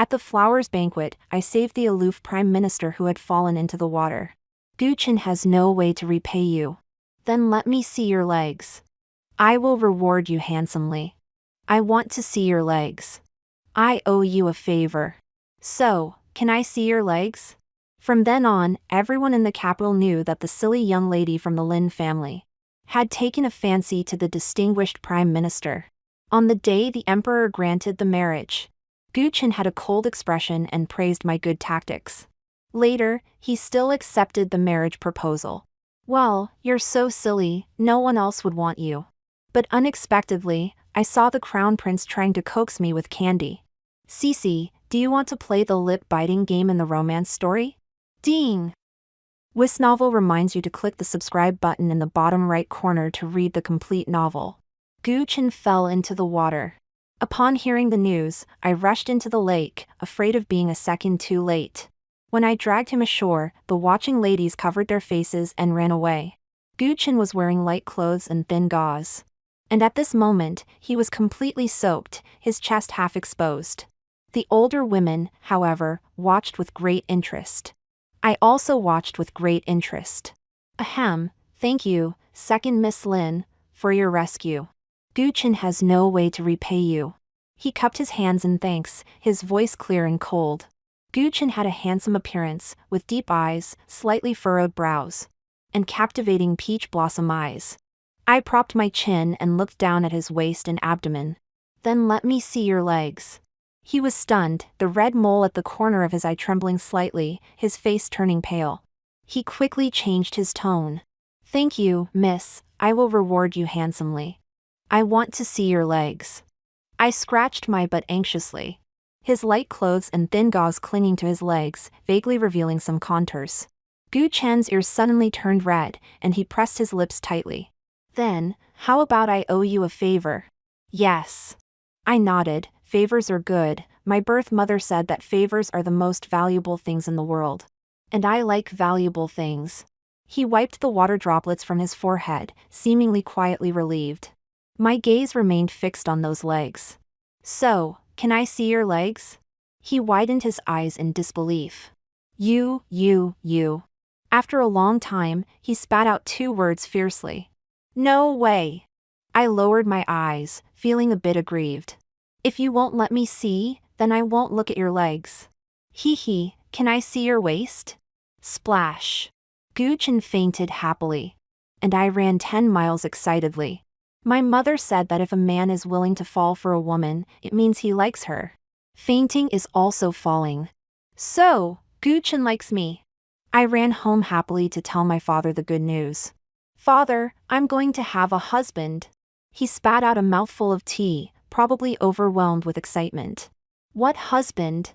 At the flowers banquet, I saved the aloof prime minister who had fallen into the water. Guchen has no way to repay you. Then let me see your legs. I will reward you handsomely. I want to see your legs. I owe you a favor. So, can I see your legs? From then on, everyone in the capital knew that the silly young lady from the Lin family had taken a fancy to the distinguished prime minister. On the day the emperor granted the marriage, Guchen had a cold expression and praised my good tactics. Later, he still accepted the marriage proposal. Well, you're so silly, no one else would want you. But unexpectedly, I saw the crown prince trying to coax me with candy. Cece, do you want to play the lip-biting game in the romance story? Ding! This novel reminds you to click the subscribe button in the bottom right corner to read the complete novel. Guchen fell into the water. Upon hearing the news, I rushed into the lake, afraid of being a second too late. When I dragged him ashore, the watching ladies covered their faces and ran away. Guchen was wearing light clothes and thin gauze. And at this moment, he was completely soaked, his chest half exposed. The older women, however, watched with great interest. I also watched with great interest. Ahem, thank you, second Miss Lin, for your rescue. Guchen has no way to repay you. He cupped his hands in thanks, his voice clear and cold. Guchen had a handsome appearance, with deep eyes, slightly furrowed brows, and captivating peach blossom eyes. I propped my chin and looked down at his waist and abdomen. Then let me see your legs. He was stunned, the red mole at the corner of his eye trembling slightly, his face turning pale. He quickly changed his tone. Thank you, miss, I will reward you handsomely. I want to see your legs. I scratched my butt anxiously. His light clothes and thin gauze clinging to his legs, vaguely revealing some contours. Guchen's ears suddenly turned red, and he pressed his lips tightly. Then, how about I owe you a favor? Yes. I nodded, favors are good, my birth mother said that favors are the most valuable things in the world. And I like valuable things. He wiped the water droplets from his forehead, seemingly quietly relieved. My gaze remained fixed on those legs. So, can I see your legs? He widened his eyes in disbelief. You. After a long time, he spat out 2 words fiercely. No way. I lowered my eyes, feeling a bit aggrieved. If you won't let me see, then I won't look at your legs. Hee, can I see your waist? Splash. Guchen fainted happily. And I ran 10 miles excitedly. My mother said that if a man is willing to fall for a woman, it means he likes her. Fainting is also falling. So, Guchen likes me. I ran home happily to tell my father the good news. Father, I'm going to have a husband. He spat out a mouthful of tea, probably overwhelmed with excitement. What husband?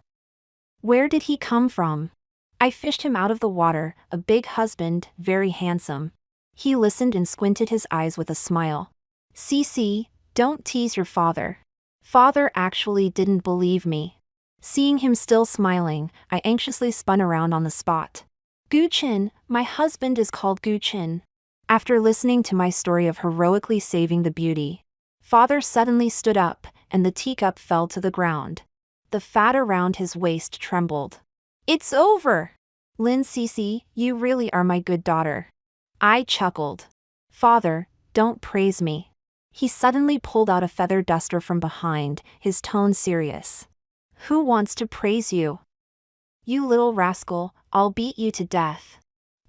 Where did he come from? I fished him out of the water, a big husband, very handsome. He listened and squinted his eyes with a smile. Cece, don't tease your father. Father actually didn't believe me. Seeing him still smiling, I anxiously spun around on the spot. Guchen, my husband is called Guchen. After listening to my story of heroically saving the beauty, Father suddenly stood up, and the teacup fell to the ground. The fat around his waist trembled. It's over! Lin Cece, you really are my good daughter. I chuckled. Father, don't praise me. He suddenly pulled out a feather duster from behind, his tone serious. Who wants to praise you? You little rascal, I'll beat you to death.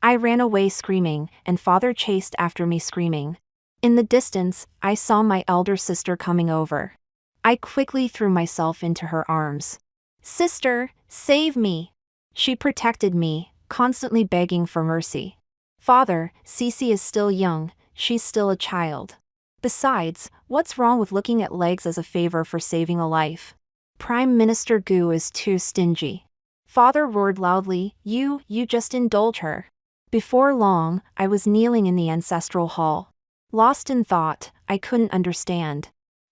I ran away screaming, and Father chased after me screaming. In the distance, I saw my elder sister coming over. I quickly threw myself into her arms. Sister, save me! She protected me, constantly begging for mercy. Father, Cece is still young, she's still a child. Besides, what's wrong with looking at legs as a favor for saving a life? Prime Minister Gu is too stingy. Father roared loudly, You just indulge her. Before long, I was kneeling in the ancestral hall. Lost in thought, I couldn't understand.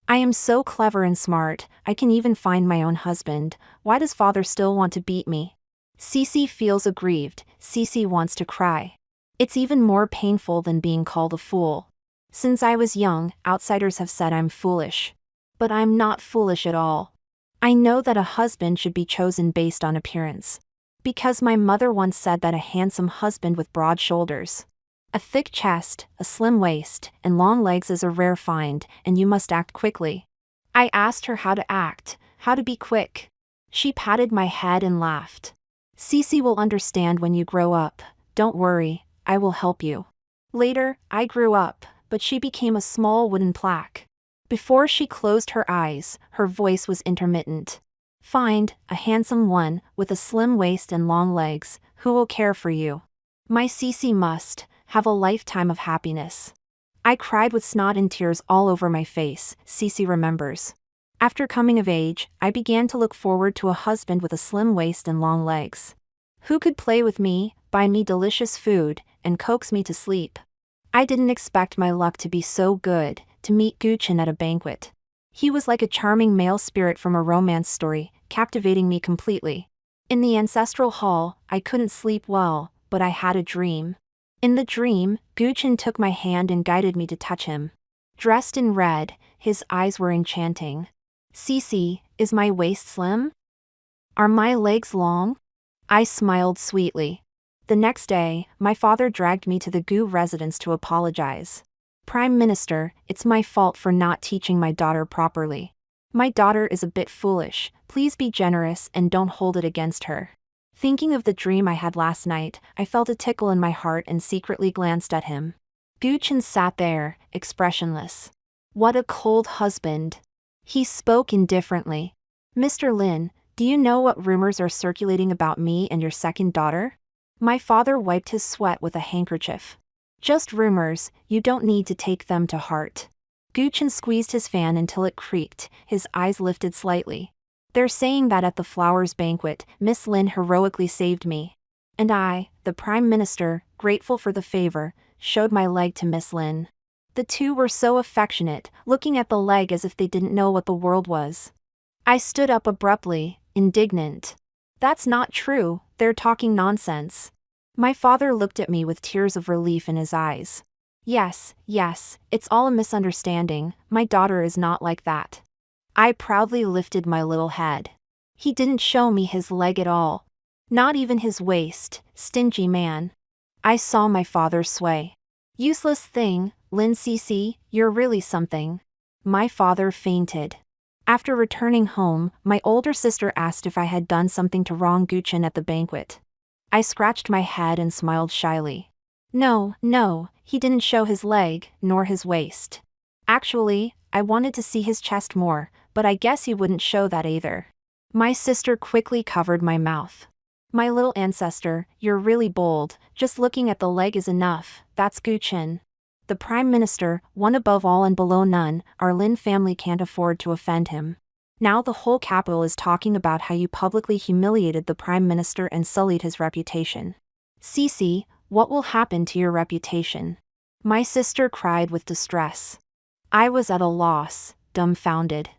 I am so clever and smart, I can even find my own husband, why does Father still want to beat me? Cece feels aggrieved, Cece wants to cry. It's even more painful than being called a fool. Since I was young, outsiders have said I'm foolish. But I'm not foolish at all. I know that a husband should be chosen based on appearance. Because my mother once said that a handsome husband with broad shoulders, a thick chest, a slim waist, and long legs is a rare find, and you must act quickly. I asked her how to act, how to be quick. She patted my head and laughed. Cece will understand when you grow up. Don't worry, I will help you. Later, I grew up, but she became a small wooden plaque. Before she closed her eyes, her voice was intermittent. Find a handsome one, with a slim waist and long legs, who will care for you. My Cece must have a lifetime of happiness. I cried with snot and tears all over my face, Cece remembers. After coming of age, I began to look forward to a husband with a slim waist and long legs, who could play with me, buy me delicious food, and coax me to sleep. I didn't expect my luck to be so good, to meet Guchin at a banquet. He was like a charming male spirit from a romance story, captivating me completely. In the ancestral hall, I couldn't sleep well, but I had a dream. In the dream, Guchin took my hand and guided me to touch him. Dressed in red, his eyes were enchanting. Cece, is my waist slim? Are my legs long? I smiled sweetly. The next day, my father dragged me to the Gu residence to apologize. Prime Minister, it's my fault for not teaching my daughter properly. My daughter is a bit foolish, please be generous and don't hold it against her. Thinking of the dream I had last night, I felt a tickle in my heart and secretly glanced at him. Guchin sat there, expressionless. What a cold husband. He spoke indifferently. Mr. Lin, do you know what rumors are circulating about me and your second daughter? My father wiped his sweat with a handkerchief. Just rumors, you don't need to take them to heart. Guchin squeezed his fan until it creaked, his eyes lifted slightly. They're saying that at the flowers banquet, Miss Lin heroically saved me. And I, the Prime Minister, grateful for the favor, showed my leg to Miss Lin. The two were so affectionate, looking at the leg as if they didn't know what the world was. I stood up abruptly, indignant. That's not true, they're talking nonsense. My father looked at me with tears of relief in his eyes. Yes, it's all a misunderstanding, my daughter is not like that. I proudly lifted my little head. He didn't show me his leg at all. Not even his waist, stingy man. I saw my father sway. Useless thing, Lin Cece, you're really something. My father fainted. After returning home, my older sister asked if I had done something to wrong Guchin at the banquet. I scratched my head and smiled shyly. No, he didn't show his leg, nor his waist. Actually, I wanted to see his chest more, but I guess he wouldn't show that either. My sister quickly covered my mouth. My little ancestor, you're really bold, just looking at the leg is enough, that's Guchin. The Prime Minister, one above all and below none, our Lin family can't afford to offend him. Now the whole capital is talking about how you publicly humiliated the Prime Minister and sullied his reputation. Cece, what will happen to your reputation? My sister cried with distress. I was at a loss, dumbfounded.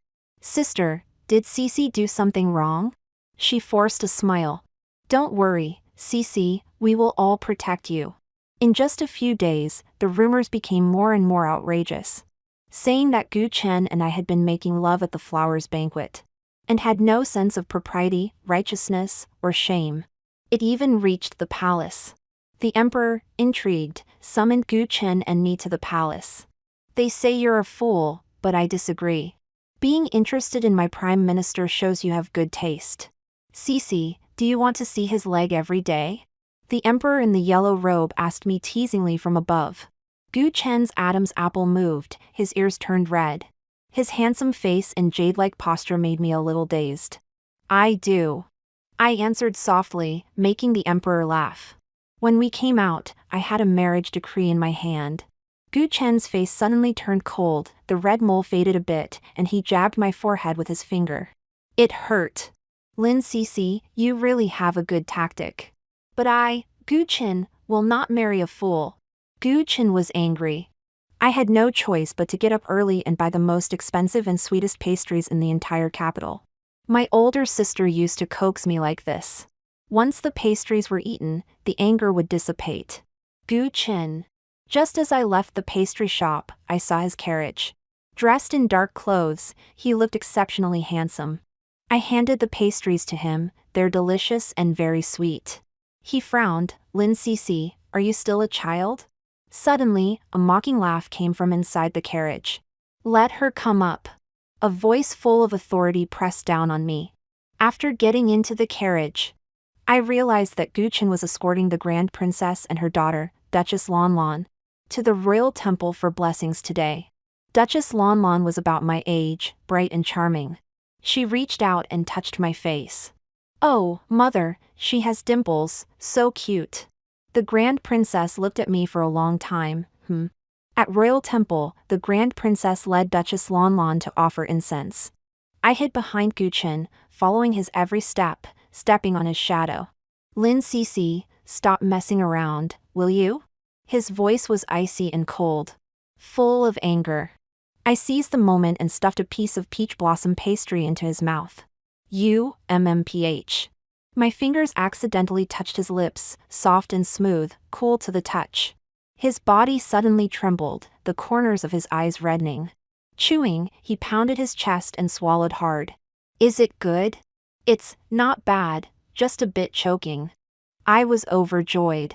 Sister, did Cece do something wrong? She forced a smile. Don't worry, Cece, we will all protect you. In just a few days, the rumors became more and more outrageous, saying that Guchin and I had been making love at the flowers banquet, and had no sense of propriety, righteousness, or shame. It even reached the palace. The emperor, intrigued, summoned Guchin and me to the palace. They say you're a fool, but I disagree. Being interested in my prime minister shows you have good taste. Cece, do you want to see his leg every day? The emperor in the yellow robe asked me teasingly from above. Guchin's Adam's apple moved, his ears turned red. His handsome face and jade-like posture made me a little dazed. I do. I answered softly, making the emperor laugh. When we came out, I had a marriage decree in my hand. Guchin's face suddenly turned cold, the red mole faded a bit, and he jabbed my forehead with his finger. It hurt. Lin Cece, you really have a good tactic. But I, Guchin, will not marry a fool. Guchin was angry. I had no choice but to get up early and buy the most expensive and sweetest pastries in the entire capital. My older sister used to coax me like this. Once the pastries were eaten, the anger would dissipate. Guchin. Just as I left the pastry shop, I saw his carriage. Dressed in dark clothes, he looked exceptionally handsome. I handed the pastries to him, they're delicious and very sweet. He frowned. Lin Cece, are you still a child? Suddenly, a mocking laugh came from inside the carriage. Let her come up. A voice full of authority pressed down on me. After getting into the carriage, I realized that Guchen was escorting the Grand Princess and her daughter, Duchess Lan Lan, to the royal temple for blessings today. Duchess Lan Lan was about my age, bright and charming. She reached out and touched my face. Oh, mother, she has dimples, so cute. The Grand Princess looked at me for a long time. At Royal Temple, the Grand Princess led Duchess Lan Lan to offer incense. I hid behind Guchen, following his every step, stepping on his shadow. Lin Cece, stop messing around, will you? His voice was icy and cold, full of anger. I seized the moment and stuffed a piece of peach blossom pastry into his mouth. MMPH. My fingers accidentally touched his lips, soft and smooth, cool to the touch. His body suddenly trembled, the corners of his eyes reddening. Chewing, he pounded his chest and swallowed hard. Is it good? It's not bad, just a bit choking. I was overjoyed.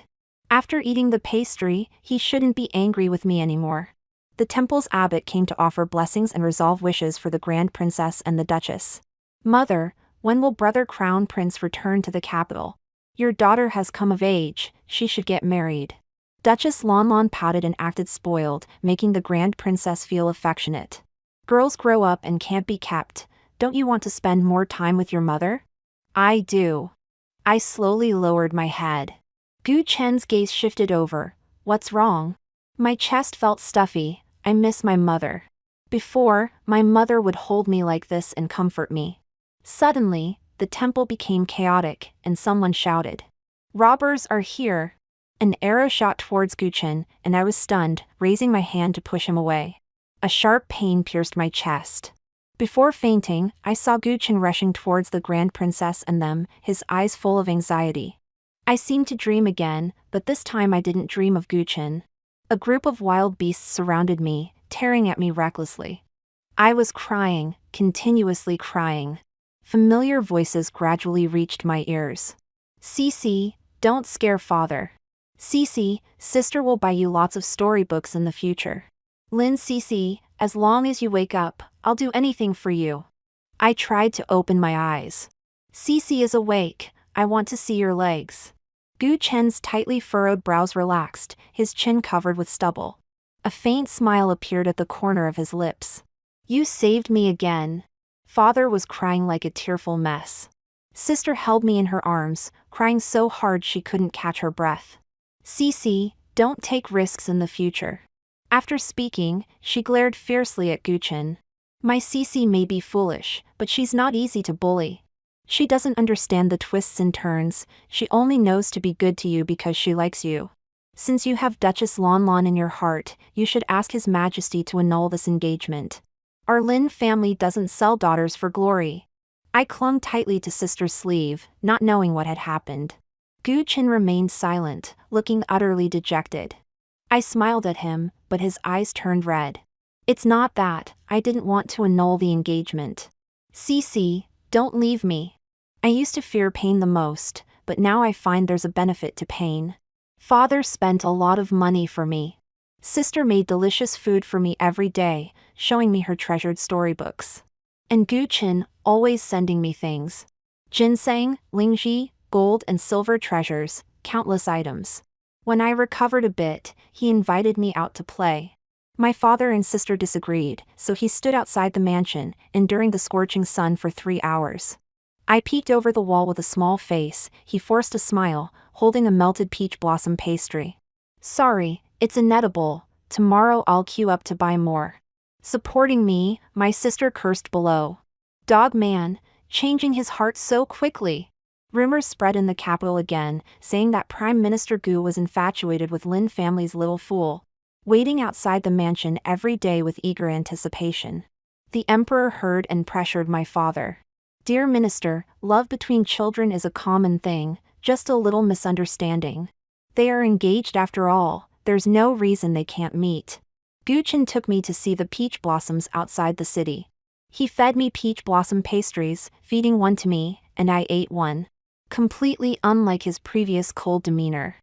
After eating the pastry, he shouldn't be angry with me anymore. The temple's abbot came to offer blessings and resolve wishes for the Grand Princess and the Duchess. Mother, when will Brother Crown Prince return to the capital? Your daughter has come of age, she should get married. Duchess Lan Lan pouted and acted spoiled, making the Grand Princess feel affectionate. Girls grow up and can't be kept. Don't you want to spend more time with your mother? I do. I slowly lowered my head. Gu Chen's gaze shifted over. What's wrong? My chest felt stuffy. I miss my mother. Before, my mother would hold me like this and comfort me. Suddenly, the temple became chaotic, and someone shouted. Robbers are here. An arrow shot towards Guchen, and I was stunned, raising my hand to push him away. A sharp pain pierced my chest. Before fainting, I saw Guchen rushing towards the Grand Princess and them, his eyes full of anxiety. I seemed to dream again, but this time I didn't dream of Guchen. A group of wild beasts surrounded me, tearing at me recklessly. I was crying, continuously crying. Familiar voices gradually reached my ears. Cece, don't scare father. Cece, sister will buy you lots of storybooks in the future. Lin Cece, as long as you wake up, I'll do anything for you. I tried to open my eyes. Cece is awake, I want to see your legs. Gu Chen's tightly furrowed brows relaxed, his chin covered with stubble. A faint smile appeared at the corner of his lips. You saved me again. Father was crying like a tearful mess. Sister held me in her arms, crying so hard she couldn't catch her breath. Cece, don't take risks in the future. After speaking, she glared fiercely at Guchen. My Cece may be foolish, but she's not easy to bully. She doesn't understand the twists and turns, she only knows to be good to you because she likes you. Since you have Duchess Lan Lan in your heart, you should ask His Majesty to annul this engagement. Our Lin family doesn't sell daughters for glory. I clung tightly to sister's sleeve, not knowing what had happened. Gu Chen remained silent, looking utterly dejected. I smiled at him, but his eyes turned red. It's not that, I didn't want to annul the engagement. Cece, don't leave me. I used to fear pain the most, but now I find there's a benefit to pain. Father spent a lot of money for me. Sister made delicious food for me every day, showing me her treasured storybooks. And Gu Chen, always sending me things. Ginseng, lingji, gold and silver treasures, countless items. When I recovered a bit, he invited me out to play. My father and sister disagreed, so he stood outside the mansion, enduring the scorching sun for 3 hours. I peeked over the wall with a small face. He forced a smile, holding a melted peach blossom pastry. Sorry, it's inedible. Tomorrow I'll queue up to buy more. Supporting me, my sister cursed below. Dog man, changing his heart so quickly. Rumors spread in the capital again, saying that Prime Minister Gu was infatuated with Lin family's little fool, waiting outside the mansion every day with eager anticipation. The emperor heard and pressured my father. Dear Minister, love between children is a common thing, just a little misunderstanding. They are engaged after all, there's no reason they can't meet. Gu Chen took me to see the peach blossoms outside the city. He fed me peach blossom pastries, feeding one to me, and I ate one. Completely unlike his previous cold demeanor.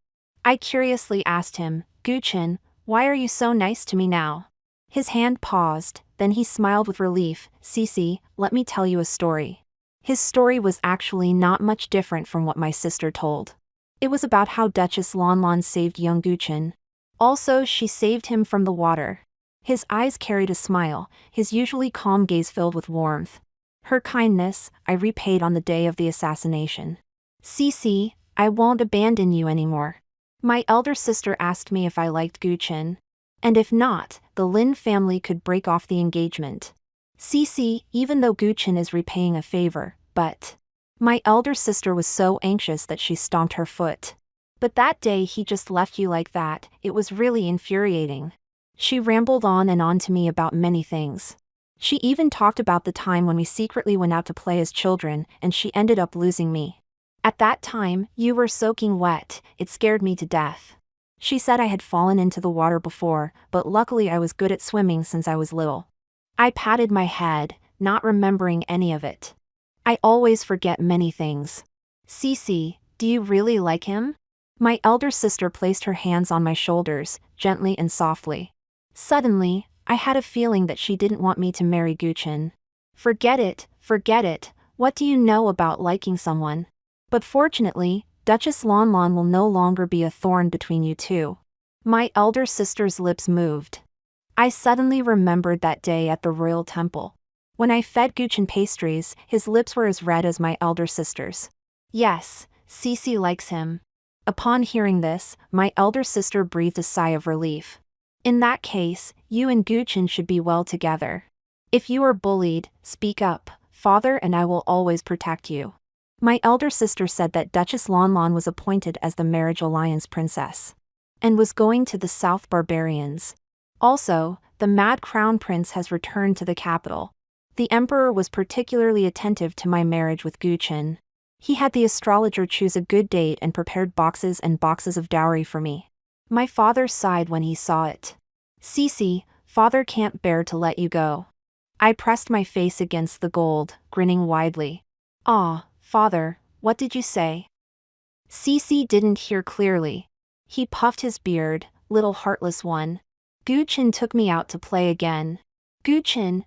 I curiously asked him, "Guchin, why are you so nice to me now?" His hand paused, then he smiled with relief. "Cece, let me tell you a story." His story was actually not much different from what my sister told. It was about how Duchess Lanlan saved young Guchin. Also, she saved him from the water. His eyes carried a smile, his usually calm gaze filled with warmth. Her kindness, I repaid on the day of the assassination. "Cece, I won't abandon you anymore." My elder sister asked me if I liked Guchin. And if not, the Lin family could break off the engagement. "Cece, even though Guchin is repaying a favor, but..." My elder sister was so anxious that she stomped her foot. "But that day he just left you like that, it was really infuriating." She rambled on and on to me about many things. She even talked about the time when we secretly went out to play as children and she ended up losing me. "At that time, you were soaking wet, it scared me to death." She said I had fallen into the water before, but luckily I was good at swimming since I was little. I patted my head, not remembering any of it. I always forget many things. "Cece, do you really like him?" My elder sister placed her hands on my shoulders, gently and softly. Suddenly, I had a feeling that she didn't want me to marry Guchin. Forget it, what do you know about liking someone? But fortunately, Duchess Lanlan will no longer be a thorn between you two. My elder sister's lips moved. I suddenly remembered that day at the royal temple. When I fed Guchin pastries, his lips were as red as my elder sister's. Yes, Cece likes him. Upon hearing this, my elder sister breathed a sigh of relief. In that case, you and Guchin should be well together. If you are bullied, speak up, father, and I will always protect you. My elder sister said that Duchess Lanlan was appointed as the marriage alliance princess. And was going to the South Barbarians. Also, the Mad Crown Prince has returned to the capital. The emperor was particularly attentive to my marriage with Guchin. He had the astrologer choose a good date and prepared boxes and boxes of dowry for me. My father sighed when he saw it. "Cece, father can't bear to let you go." I pressed my face against the gold, grinning widely. "Ah, father, what did you say?" Cece didn't hear clearly. He puffed his beard, little heartless one. "Guchin took me out to play again." Guchin,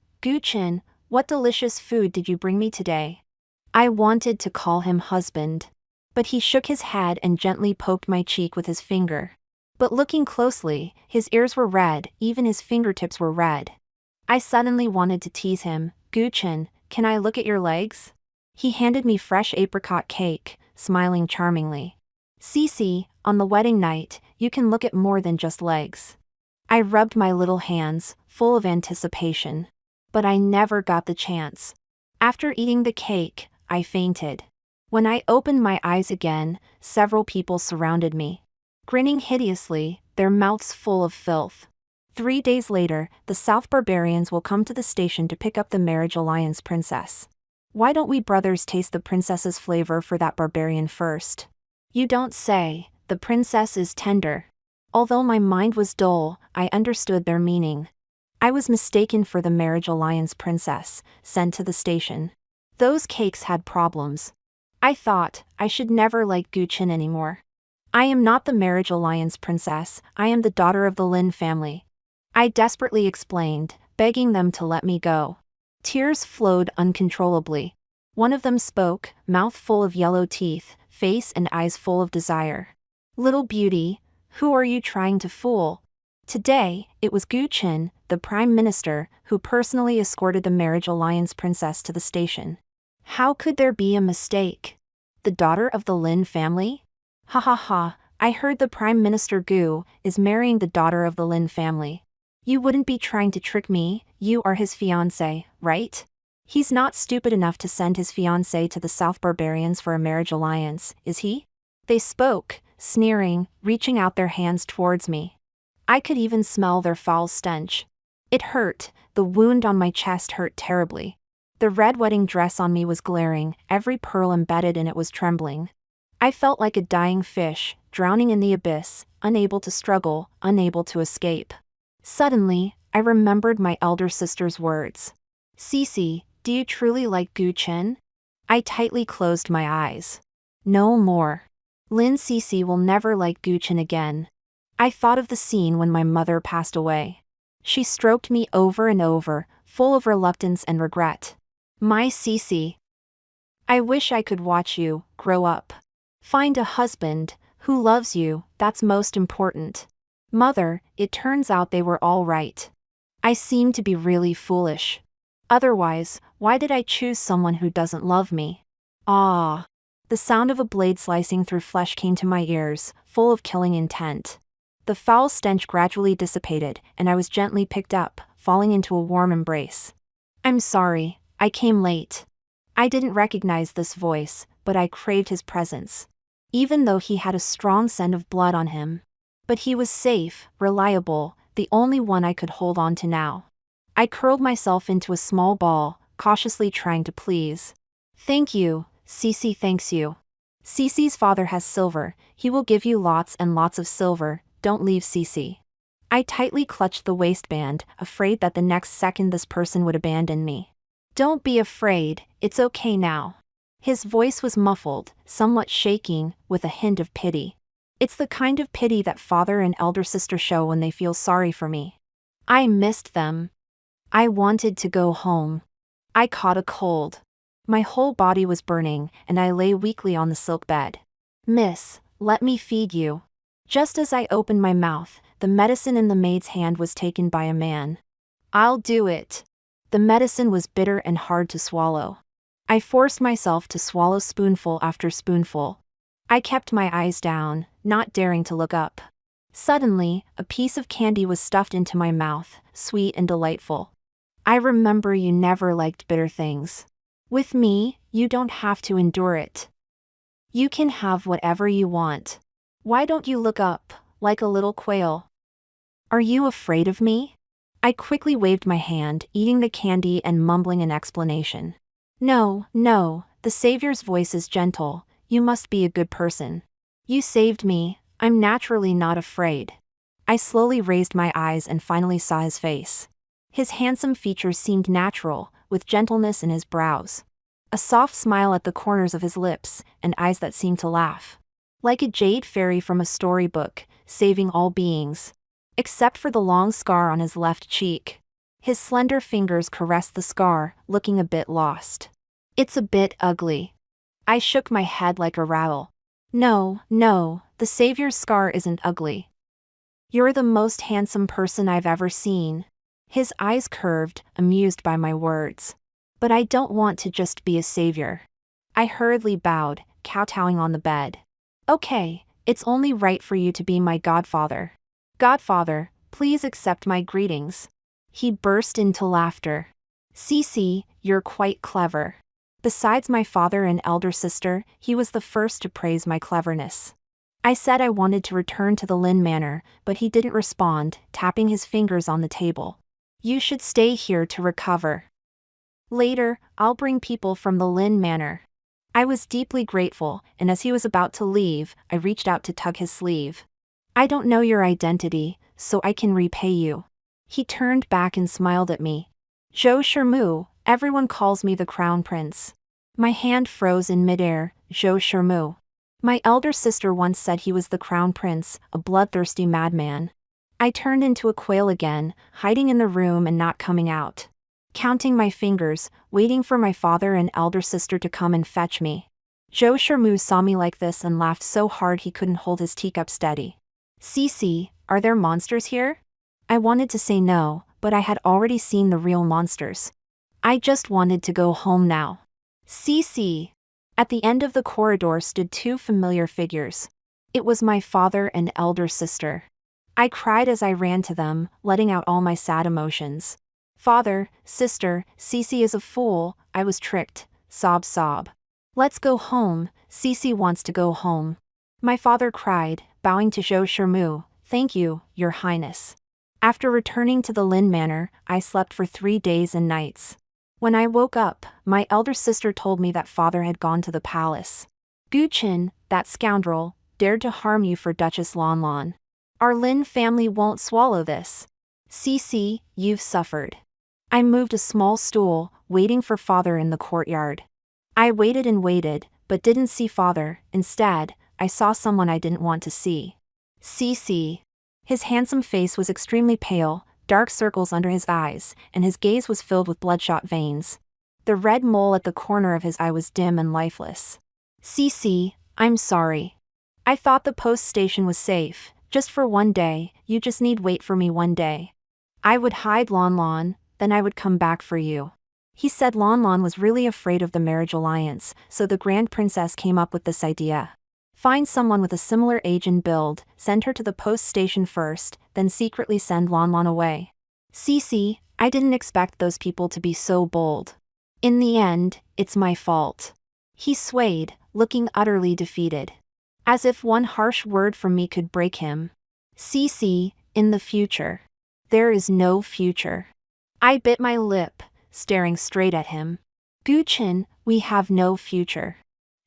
what delicious food did you bring me today?" I wanted to call him husband. But he shook his head and gently poked my cheek with his finger. But looking closely, his ears were red, even his fingertips were red. I suddenly wanted to tease him. "Guchin, can I look at your legs?" He handed me fresh apricot cake, smiling charmingly. "Cece, on the wedding night, you can look at more than just legs." I rubbed my little hands, full of anticipation. But I never got the chance. After eating the cake, I fainted. When I opened my eyes again, several people surrounded me. Grinning hideously, their mouths full of filth. 3 days later, the South Barbarians will come to the station to pick up the marriage alliance princess. Why don't we brothers taste the princess's flavor for that barbarian first? You don't say, the princess is tender. Although my mind was dull, I understood their meaning. I was mistaken for the marriage alliance princess, sent to the station. Those cakes had problems. I thought, I should never like Guchin anymore. I am not the marriage alliance princess, I am the daughter of the Lin family. I desperately explained, begging them to let me go. Tears flowed uncontrollably. One of them spoke, mouth full of yellow teeth, face and eyes full of desire. "Little beauty, who are you trying to fool?" Today, it was Guchin, the prime minister, who personally escorted the marriage alliance princess to the station. How could there be a mistake? The daughter of the Lin family? Ha ha ha, I heard the prime minister Gu is marrying the daughter of the Lin family. You wouldn't be trying to trick me, you are his fiancé, right? He's not stupid enough to send his fiancée to the South Barbarians for a marriage alliance, is he? They spoke, sneering, reaching out their hands towards me. I could even smell their foul stench. It hurt, the wound on my chest hurt terribly. The red wedding dress on me was glaring, every pearl embedded in it was trembling. I felt like a dying fish, drowning in the abyss, unable to struggle, unable to escape. Suddenly, I remembered my elder sister's words. Cece, do you truly like Gu Chen? I tightly closed my eyes. No more. Lin Cece will never like Gu Chen again. I thought of the scene when my mother passed away. She stroked me over and over, full of reluctance and regret. My Cece. I wish I could watch you grow up. Find a husband who loves you, that's most important. Mother, it turns out they were all right. I seem to be really foolish. Otherwise, why did I choose someone who doesn't love me? Ah. The sound of a blade slicing through flesh came to my ears, full of killing intent. The foul stench gradually dissipated, and I was gently picked up, falling into a warm embrace. I'm sorry, I came late. I didn't recognize this voice, but I craved his presence. Even though he had a strong scent of blood on him. But he was safe, reliable, the only one I could hold on to now. I curled myself into a small ball, cautiously trying to please. Thank you, Cece, thanks you. Cece's father has silver, he will give you lots and lots of silver, don't leave Cece. I tightly clutched the waistband, afraid that the next second this person would abandon me. Don't be afraid, it's okay now. His voice was muffled, somewhat shaking, with a hint of pity. It's the kind of pity that father and elder sister show when they feel sorry for me. I missed them. I wanted to go home. I caught a cold. My whole body was burning, and I lay weakly on the silk bed. Miss, let me feed you. Just as I opened my mouth, the medicine in the maid's hand was taken by a man. I'll do it. The medicine was bitter and hard to swallow. I forced myself to swallow spoonful after spoonful. I kept my eyes down, not daring to look up. Suddenly, a piece of candy was stuffed into my mouth, sweet and delightful. I remember you never liked bitter things. With me, you don't have to endure it. You can have whatever you want. Why don't you look up, like a little quail? Are you afraid of me? I quickly waved my hand, eating the candy and mumbling an explanation. No, no, the Savior's voice is gentle, you must be a good person. You saved me, I'm naturally not afraid. I slowly raised my eyes and finally saw his face. His handsome features seemed natural, with gentleness in his brows. A soft smile at the corners of his lips, and eyes that seemed to laugh. Like a jade fairy from a storybook, saving all beings. Except for the long scar on his left cheek. His slender fingers caressed the scar, looking a bit lost. It's a bit ugly. I shook my head like a rattle. No, no, the Savior's scar isn't ugly. You're the most handsome person I've ever seen. His eyes curved, amused by my words. But I don't want to just be a savior. I hurriedly bowed, kowtowing on the bed. Okay, it's only right for you to be my godfather. Godfather, please accept my greetings. He burst into laughter. Cece, you're quite clever. Besides my father and elder sister, he was the first to praise my cleverness. I said I wanted to return to the Lin Manor, but he didn't respond, tapping his fingers on the table. You should stay here to recover. Later, I'll bring people from the Lin Manor. I was deeply grateful, and as he was about to leave, I reached out to tug his sleeve. I don't know your identity, so I can repay you. He turned back and smiled at me. Zhou Shermu, everyone calls me the Crown Prince. My hand froze in midair. Zhou Shermu. My elder sister once said he was the Crown Prince, a bloodthirsty madman. I turned into a quail again, hiding in the room and not coming out. Counting my fingers, waiting for my father and elder sister to come and fetch me. Zhou Shermu saw me like this and laughed so hard he couldn't hold his teacup steady. Cece, are there monsters here? I wanted to say no, but I had already seen the real monsters. I just wanted to go home now. Cece. At the end of the corridor stood two familiar figures. It was my father and elder sister. I cried as I ran to them, letting out all my sad emotions. Father, sister, Cece is a fool, I was tricked, sob sob. Let's go home, Cece wants to go home. My father cried, bowing to Zhou Shermu, thank you, your highness. After returning to the Lin Manor, I slept for 3 days and nights. When I woke up, my elder sister told me that father had gone to the palace. Gu Chen, that scoundrel, dared to harm you for Duchess Lan Lan. Our Lin family won't swallow this. Cece, you've suffered. I moved a small stool, waiting for father in the courtyard. I waited and waited, but didn't see father. Instead, I saw someone I didn't want to see. CC. His handsome face was extremely pale, dark circles under his eyes, and his gaze was filled with bloodshot veins. The red mole at the corner of his eye was dim and lifeless. CC, I'm sorry. I thought the post station was safe, just for one day. You just need wait for me one day. I would hide Lon Lon, then I would come back for you. He said Lon Lon was really afraid of the marriage alliance, so the Grand Princess came up with this idea. Find someone with a similar age and build, send her to the post station first, then secretly send Lon Lon away. CC, I didn't expect those people to be so bold. In the end, it's my fault. He swayed, looking utterly defeated. As if one harsh word from me could break him. CC, in the future. There is no future. I bit my lip, staring straight at him. Guchin, we have no future.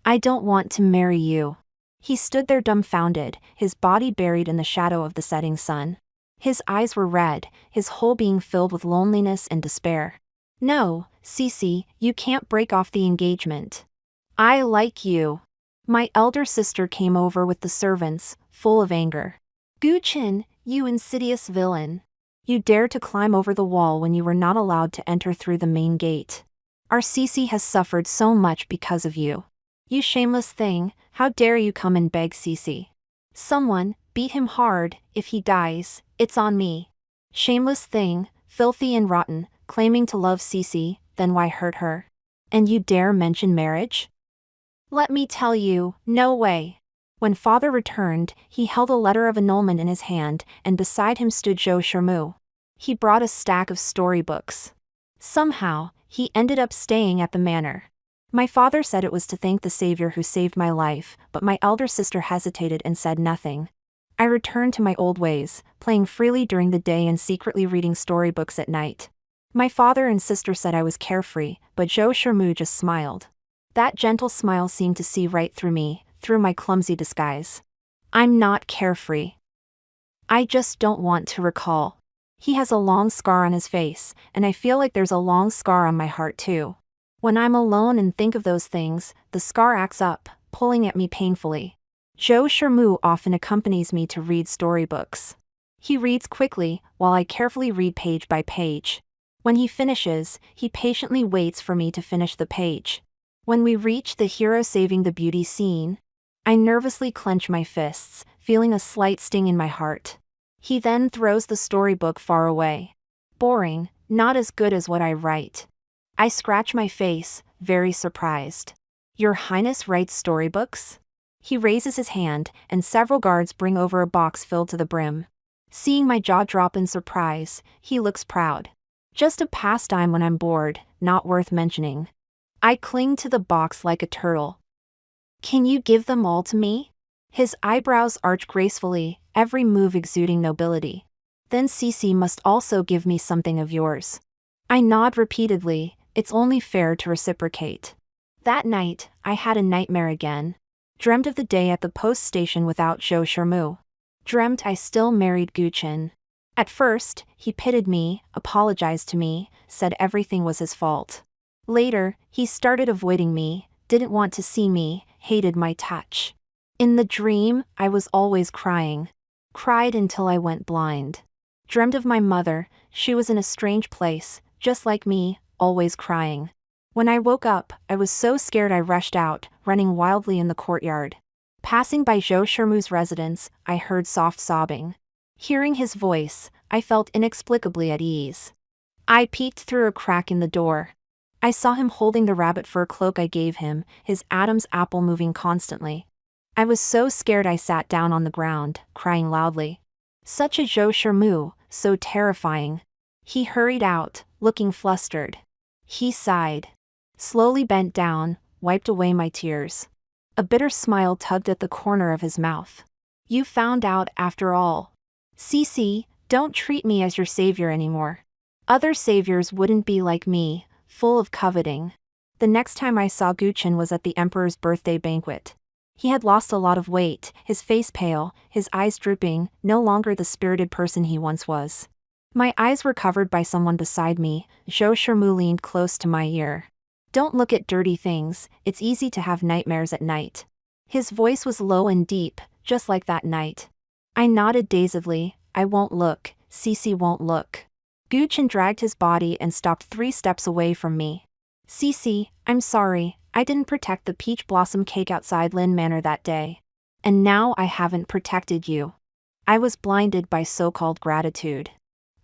I don't want to marry you. He stood there dumbfounded, his body buried in the shadow of the setting sun. His eyes were red, his whole being filled with loneliness and despair. No, Cece, you can't break off the engagement. I like you. My elder sister came over with the servants, full of anger. Guchin, you insidious villain. You dared to climb over the wall when you were not allowed to enter through the main gate. Our Cece has suffered so much because of you. You shameless thing, how dare you come and beg Cece? Someone, beat him hard. If he dies, it's on me. Shameless thing, filthy and rotten, claiming to love Cece, then why hurt her? And you dare mention marriage? Let me tell you, no way. When father returned, he held a letter of annulment in his hand, and beside him stood Zhou Shermu. He brought a stack of storybooks. Somehow, he ended up staying at the manor. My father said it was to thank the savior who saved my life, but my elder sister hesitated and said nothing. I returned to my old ways, playing freely during the day and secretly reading storybooks at night. My father and sister said I was carefree, but Zhou Shermu just smiled. That gentle smile seemed to see right through me, through my clumsy disguise. I'm not carefree. I just don't want to recall. He has a long scar on his face, and I feel like there's a long scar on my heart too. When I'm alone and think of those things, the scar acts up, pulling at me painfully. Zhou Shermu often accompanies me to read storybooks. He reads quickly, while I carefully read page by page. When he finishes, he patiently waits for me to finish the page. When we reach the hero saving the beauty scene, I nervously clench my fists, feeling a slight sting in my heart. He then throws the storybook far away. Boring, not as good as what I write. I scratch my face, very surprised. Your Highness writes storybooks? He raises his hand, and several guards bring over a box filled to the brim. Seeing my jaw drop in surprise, he looks proud. Just a pastime when I'm bored, not worth mentioning. I cling to the box like a turtle. Can you give them all to me? His eyebrows arch gracefully, every move exuding nobility. Then Cece must also give me something of yours. I nod repeatedly, it's only fair to reciprocate. That night, I had a nightmare again. Dreamt of the day at the post station without Zhou Shermu. Dreamt I still married Guchin. At first, he pitied me, apologized to me, said everything was his fault. Later, he started avoiding me, didn't want to see me, hated my touch. In the dream, I was always crying. Cried until I went blind. Dreamed of my mother, she was in a strange place, just like me, always crying. When I woke up, I was so scared I rushed out, running wildly in the courtyard. Passing by Zhou Shermu's residence, I heard soft sobbing. Hearing his voice, I felt inexplicably at ease. I peeked through a crack in the door. I saw him holding the rabbit fur cloak I gave him, his Adam's apple moving constantly. I was so scared I sat down on the ground, crying loudly. Such a Zhou Shermu, so terrifying. He hurried out, looking flustered. He sighed. Slowly bent down, wiped away my tears. A bitter smile tugged at the corner of his mouth. You found out after all. Cece, don't treat me as your savior anymore. Other saviors wouldn't be like me, full of coveting. The next time I saw Guchin was at the emperor's birthday banquet. He had lost a lot of weight, his face pale, his eyes drooping, no longer the spirited person he once was. My eyes were covered by someone beside me. Zhou Shermu leaned close to my ear. Don't look at dirty things, it's easy to have nightmares at night. His voice was low and deep, just like that night. I nodded dazedly. I won't look, Cece won't look. Guchen dragged his body and stopped 3 steps away from me. Cece, I'm sorry, I didn't protect the peach blossom cake outside Lin Manor that day. And now I haven't protected you. I was blinded by so-called gratitude.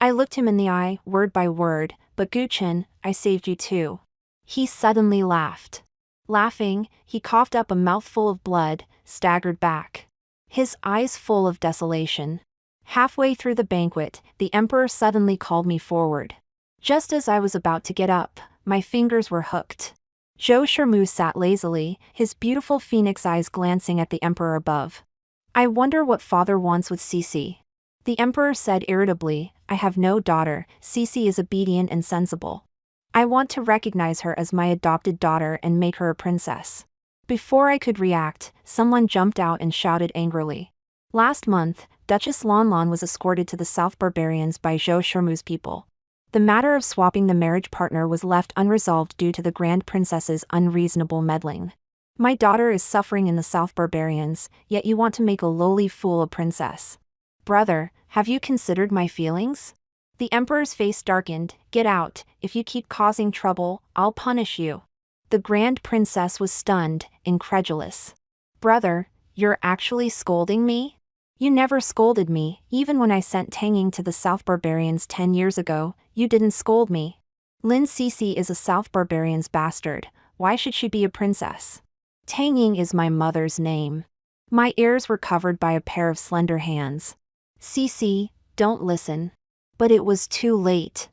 I looked him in the eye, word by word, but Guchen, I saved you too. He suddenly laughed. Laughing, he coughed up a mouthful of blood, staggered back. His eyes full of desolation. Halfway through the banquet, the emperor suddenly called me forward. Just as I was about to get up, my fingers were hooked. Zhou Shermu sat lazily, his beautiful phoenix eyes glancing at the emperor above. I wonder what father wants with Cece. The emperor said irritably, I have no daughter, Cece is obedient and sensible. I want to recognize her as my adopted daughter and make her a princess. Before I could react, someone jumped out and shouted angrily. Last month, Duchess Lanlan was escorted to the South Barbarians by Zhou Shermu's people. The matter of swapping the marriage partner was left unresolved due to the Grand Princess's unreasonable meddling. My daughter is suffering in the South Barbarians, yet you want to make a lowly fool a princess. Brother, have you considered my feelings? The emperor's face darkened. Get out, if you keep causing trouble, I'll punish you. The Grand Princess was stunned, incredulous. Brother, you're actually scolding me? You never scolded me, even when I sent Tanging to the South Barbarians 10 years ago, you didn't scold me. Lin Cece is a South Barbarian's bastard, why should she be a princess? Tanging is my mother's name. My ears were covered by a pair of slender hands. Cece, don't listen. But it was too late.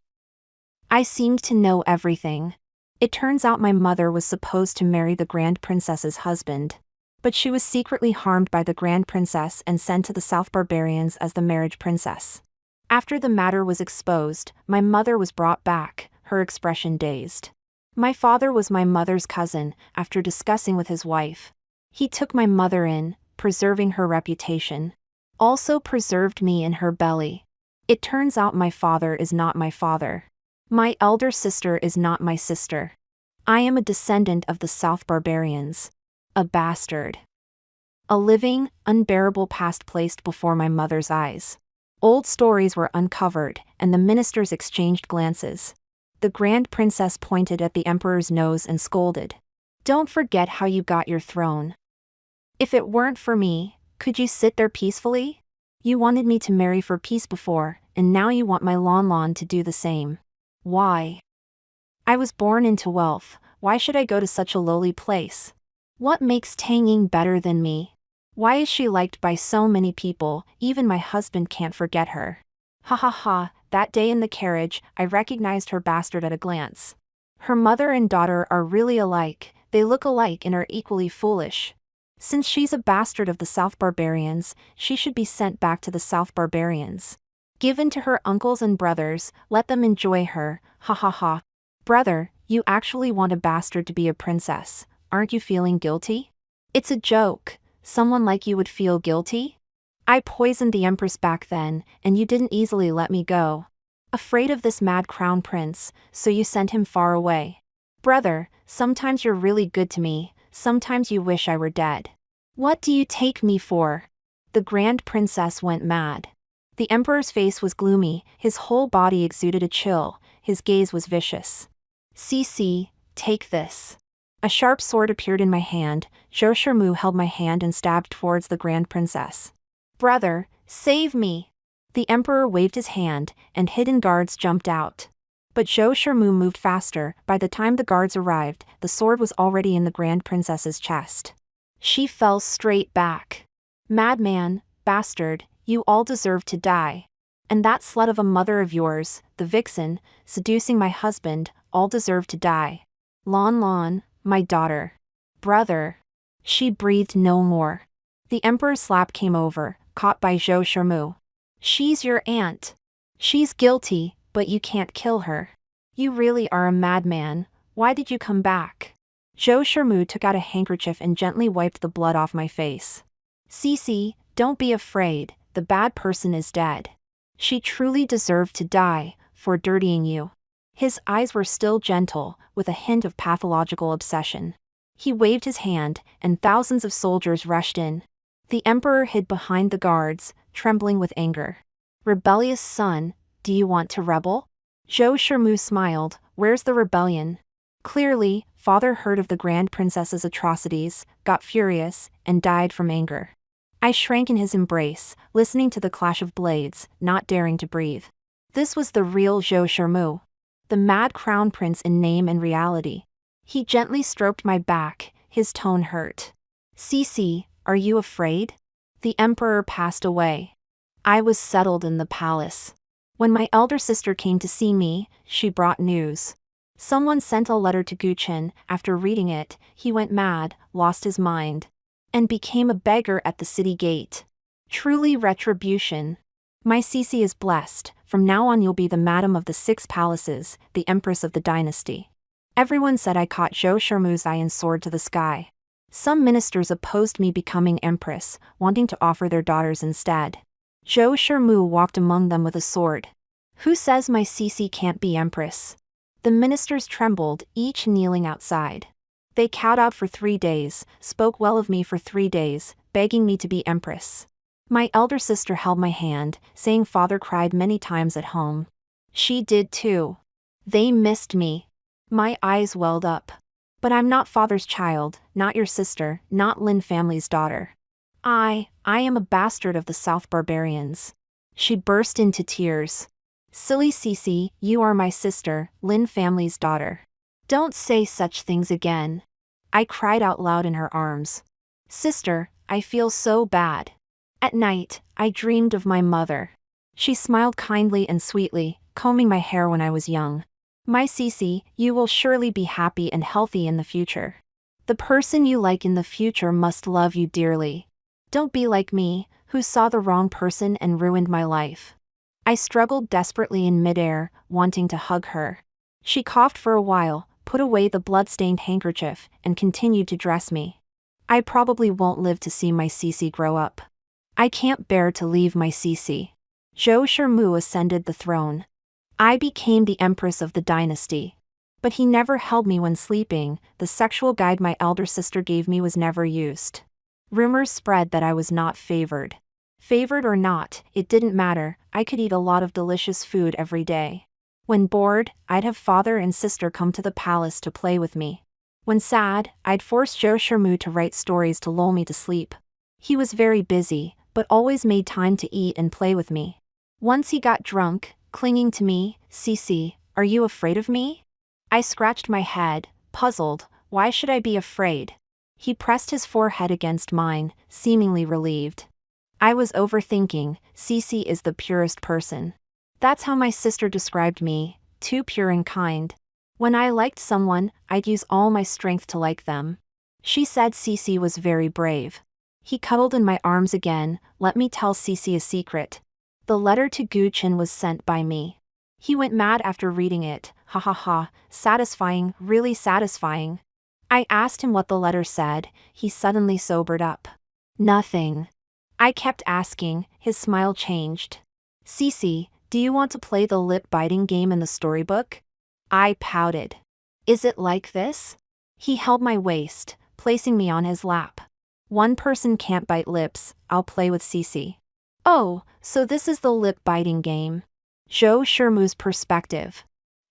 I seemed to know everything. It turns out my mother was supposed to marry the Grand Princess's husband. But she was secretly harmed by the Grand Princess and sent to the South Barbarians as the marriage princess. After the matter was exposed, my mother was brought back, her expression dazed. My father was my mother's cousin, after discussing with his wife. He took my mother in, preserving her reputation. Also preserved me in her belly. It turns out my father is not my father. My elder sister is not my sister. I am a descendant of the South Barbarians. A bastard. A living, unbearable past placed before my mother's eyes. Old stories were uncovered, and the ministers exchanged glances. The Grand Princess pointed at the emperor's nose and scolded. Don't forget how you got your throne. If it weren't for me, could you sit there peacefully? You wanted me to marry for peace before, and now you want my Lanlan to do the same. Why? I was born into wealth, why should I go to such a lowly place? What makes Tanging better than me? Why is she liked by so many people, even my husband can't forget her? Ha ha ha, that day in the carriage, I recognized her bastard at a glance. Her mother and daughter are really alike, they look alike and are equally foolish. Since she's a bastard of the South Barbarians, she should be sent back to the South Barbarians. Given to her uncles and brothers, let them enjoy her, ha ha ha. Brother, you actually want a bastard to be a princess, aren't you feeling guilty? It's a joke, someone like you would feel guilty? I poisoned the empress back then, and you didn't easily let me go. Afraid of this mad crown prince, so you sent him far away. Brother, sometimes you're really good to me, sometimes you wish I were dead. What do you take me for? The Grand Princess went mad. The emperor's face was gloomy, his whole body exuded a chill, his gaze was vicious. Cece, take this. A sharp sword appeared in my hand. Zhou Shermu held my hand and stabbed towards the Grand Princess. Brother, save me! The emperor waved his hand, and hidden guards jumped out. But Zhou Shermu moved faster. By the time the guards arrived, the sword was already in the Grand Princess's chest. She fell straight back. Madman, bastard, you all deserve to die. And that slut of a mother of yours, the vixen, seducing my husband, all deserve to die. Lanlan, my daughter. Brother. She breathed no more. The emperor's slap came over, caught by Zhou Shermu. She's your aunt. She's guilty, but you can't kill her. You really are a madman, why did you come back? Zhou Shermu took out a handkerchief and gently wiped the blood off my face. Cece, don't be afraid, the bad person is dead. She truly deserved to die for dirtying you. His eyes were still gentle, with a hint of pathological obsession. He waved his hand, and thousands of soldiers rushed in. The emperor hid behind the guards, trembling with anger. Rebellious son, do you want to rebel? Zhou Shermu smiled. Where's the rebellion? Clearly, father heard of the Grand Princess's atrocities, got furious, and died from anger. I shrank in his embrace, listening to the clash of blades, not daring to breathe. This was the real Zhou Shermu, the mad crown prince in name and reality. He gently stroked my back, his tone hurt. Cici, are you afraid? The emperor passed away. I was settled in the palace. When my elder sister came to see me, she brought news. Someone sent a letter to Guchen. After reading it, he went mad, lost his mind, and became a beggar at the city gate. Truly retribution. My Cici is blessed. From now on you'll be the madam of the 6 palaces, the empress of the dynasty. Everyone said I caught Zhou Shermu's eye and soared to the sky. Some ministers opposed me becoming empress, wanting to offer their daughters instead. Zhou Shermu walked among them with a sword. Who says my Cici can't be empress? The ministers trembled, each kneeling outside. They kowtowed for 3 days, spoke well of me for 3 days, begging me to be empress. My elder sister held my hand, saying father cried many times at home. She did too. They missed me. My eyes welled up. But I'm not father's child, not your sister, not Lin family's daughter. I am a bastard of the South barbarians. She burst into tears. Silly Cici, you are my sister, Lin family's daughter. Don't say such things again. I cried out loud in her arms. Sister, I feel so bad. At night, I dreamed of my mother. She smiled kindly and sweetly, combing my hair when I was young. My Cici, you will surely be happy and healthy in the future. The person you like in the future must love you dearly. Don't be like me, who saw the wrong person and ruined my life. I struggled desperately in midair, wanting to hug her. She coughed for a while, put away the blood-stained handkerchief, and continued to dress me. I probably won't live to see my Cici grow up. I can't bear to leave my Cici. Zhou Shermu ascended the throne. I became the empress of the dynasty. But he never held me when sleeping. The sexual guide my elder sister gave me was never used. Rumors spread that I was not favored. Favored or not, it didn't matter. I could eat a lot of delicious food every day. When bored, I'd have father and sister come to the palace to play with me. When sad, I'd force Zhou Shermu to write stories to lull me to sleep. He was very busy, but always made time to eat and play with me. Once he got drunk, clinging to me. Cici, are you afraid of me? I scratched my head, puzzled. Why should I be afraid? He pressed his forehead against mine, seemingly relieved. I was overthinking. Cici is the purest person. That's how my sister described me, too pure and kind. When I liked someone, I'd use all my strength to like them. She said Cici was very brave. He cuddled in my arms again. Let me tell Cici a secret. The letter to Guchen was sent by me. He went mad after reading it. Ha ha ha, satisfying, really satisfying. I asked him what the letter said. He suddenly sobered up. Nothing. I kept asking. His smile changed. Cici, do you want to play the lip-biting game in the storybook? I pouted. Is it like this? He held my waist, placing me on his lap. One person can't bite lips. I'll play with Cici. Oh, so this is the lip-biting game. Zhou Shermu's perspective.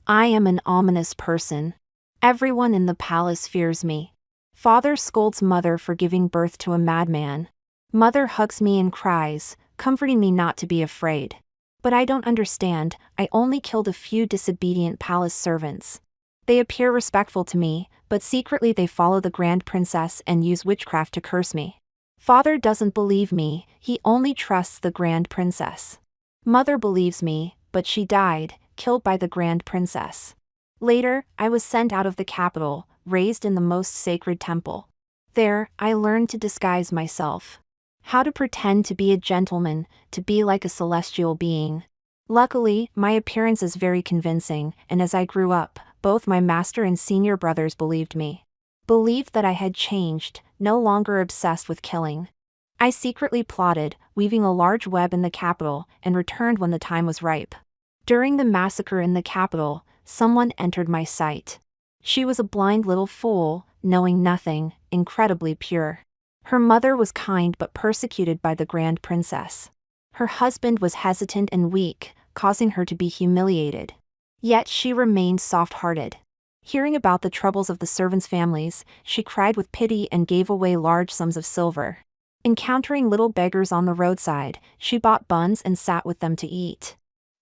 I am an ominous person. Everyone in the palace fears me. Father scolds mother for giving birth to a madman. Mother hugs me and cries, comforting me not to be afraid. But I don't understand. I only killed a few disobedient palace servants. They appear respectful to me, but secretly they follow the Grand Princess and use witchcraft to curse me. Father doesn't believe me. He only trusts the Grand Princess. Mother believes me, but she died, killed by the Grand Princess. Later, I was sent out of the capital, raised in the most sacred temple. There, I learned to disguise myself. How to pretend to be a gentleman, to be like a celestial being. Luckily, my appearance is very convincing, and as I grew up, both my master and senior brothers believed me. Believed that I had changed, no longer obsessed with killing. I secretly plotted, weaving a large web in the capital, and returned when the time was ripe. During the massacre in the capital, someone entered my sight. She was a blind little fool, knowing nothing, incredibly pure. Her mother was kind but persecuted by the Grand Princess. Her husband was hesitant and weak, causing her to be humiliated. Yet she remained soft-hearted. Hearing about the troubles of the servants' families, she cried with pity and gave away large sums of silver. Encountering little beggars on the roadside, she bought buns and sat with them to eat.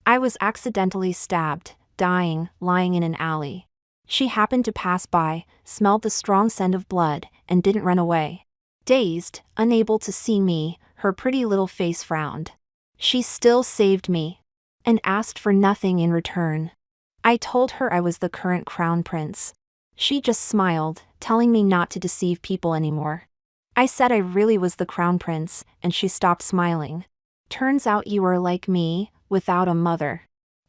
I was accidentally stabbed, dying, lying in an alley. She happened to pass by, smelled the strong scent of blood, and didn't run away. Dazed, unable to see me, her pretty little face frowned. She still saved me, and asked for nothing in return. I told her I was the current crown prince. She just smiled, telling me not to deceive people anymore. I said I really was the crown prince, and she stopped smiling. Turns out you are like me, without a mother.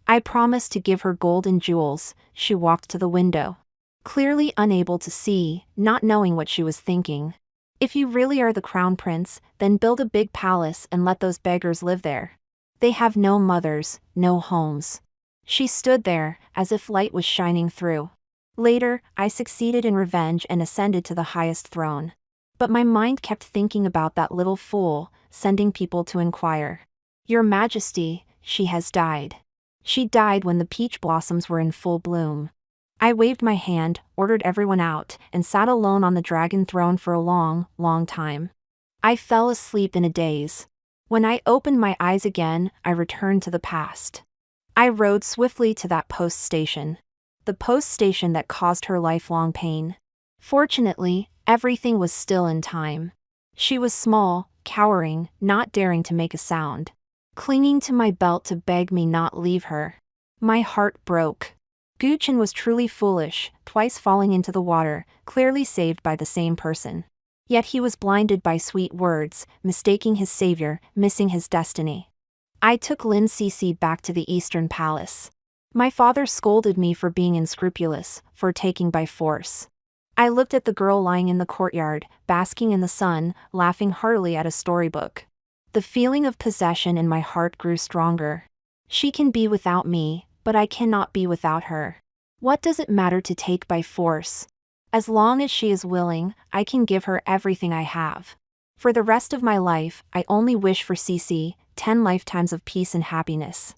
I promised to give her gold and jewels. She walked to the window, clearly unable to see, not knowing what she was thinking. If you really are the crown prince, then build a big palace and let those beggars live there. They have no mothers, no homes. She stood there, as if light was shining through. Later, I succeeded in revenge and ascended to the highest throne. But my mind kept thinking about that little fool, sending people to inquire. Your Majesty, she has died. She died when the peach blossoms were in full bloom. I waved my hand, ordered everyone out, and sat alone on the dragon throne for a long, long time. I fell asleep in a daze. When I opened my eyes again, I returned to the past. I rode swiftly to that post station. The post station that caused her lifelong pain. Fortunately, everything was still in time. She was small, cowering, not daring to make a sound. Clinging to my belt to beg me not leave her. My heart broke. Guchen was truly foolish, twice falling into the water, clearly saved by the same person. Yet he was blinded by sweet words, mistaking his savior, missing his destiny. I took Lin Cece back to the Eastern Palace. My father scolded me for being unscrupulous, for taking by force. I looked at the girl lying in the courtyard, basking in the sun, laughing heartily at a storybook. The feeling of possession in my heart grew stronger. She can be without me, but I cannot be without her. What does it matter to take by force? As long as she is willing, I can give her everything I have. For the rest of my life, I only wish for Cece, 10 lifetimes of peace and happiness.